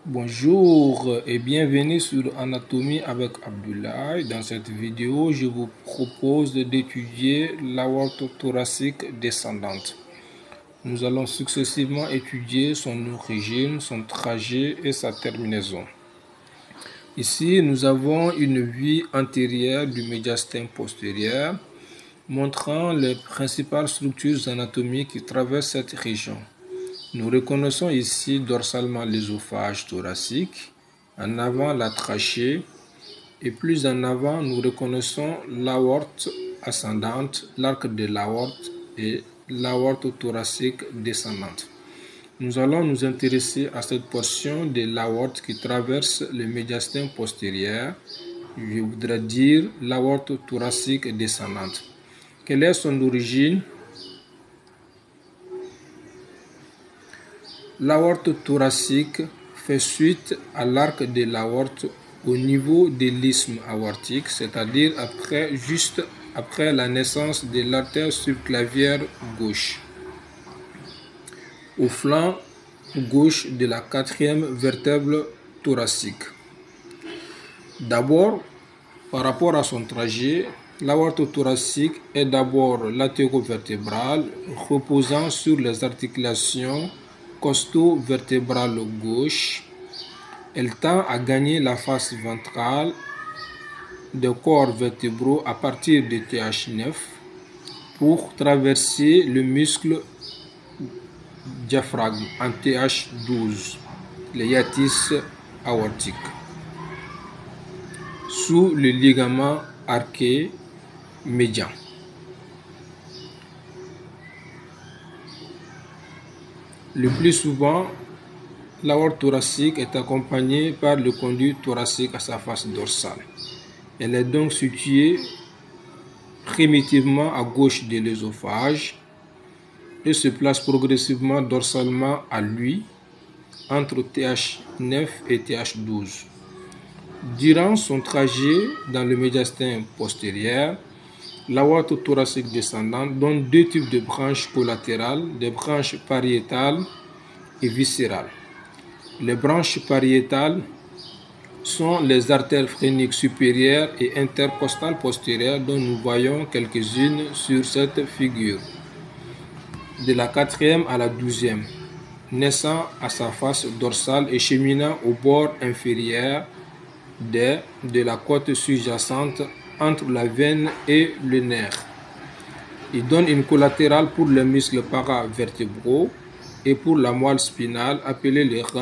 Bonjour et bienvenue sur Anatomie avec Abdullah. Dans cette vidéo, je vous propose d'étudier l'aorte thoracique descendante. Nous allons successivement étudier son origine, son trajet et sa terminaison. Ici, nous avons une vue antérieure du médiastin postérieur, montrant les principales structures anatomiques qui traversent cette région. Nous reconnaissons ici dorsalement l'œsophage thoracique, en avant la trachée, et plus en avant, nous reconnaissons l'aorte ascendante, l'arc de l'aorte et l'aorte thoracique descendante. Nous allons nous intéresser à cette portion de l'aorte qui traverse le médiastin postérieur, je voudrais dire l'aorte thoracique descendante. Quelle est son origine? L'aorte thoracique fait suite à l'arc de l'aorte au niveau de l'isthme aortique, c'est-à-dire juste après la naissance de l'artère subclavière gauche, au flanc gauche de la quatrième vertèbre thoracique. D'abord, par rapport à son trajet, l'aorte thoracique est d'abord latérovertébrale, reposant sur les articulations costo-vertébrale gauche. Elle tend à gagner la face ventrale des corps vertébraux à partir de TH9 pour traverser le muscle diaphragme en TH12, le hiatus aortique, sous le ligament arqué médian. Le plus souvent, l'aorte thoracique est accompagnée par le conduit thoracique à sa face dorsale. Elle est donc située primitivement à gauche de l'œsophage et se place progressivement dorsalement à lui entre TH9 et TH12. Durant son trajet dans le médiastin postérieur, l'aorte thoracique descendante donne deux types de branches collatérales, des branches pariétales et viscérales. Les branches pariétales sont les artères phréniques supérieures et intercostales postérieures dont nous voyons quelques-unes sur cette figure. De la quatrième à la 12e, naissant à sa face dorsale et cheminant au bord inférieur de la côte sous-jacente entre la veine et le nerf. Il donne une collatérale pour les muscles paravertébraux et pour la moelle spinale appelée les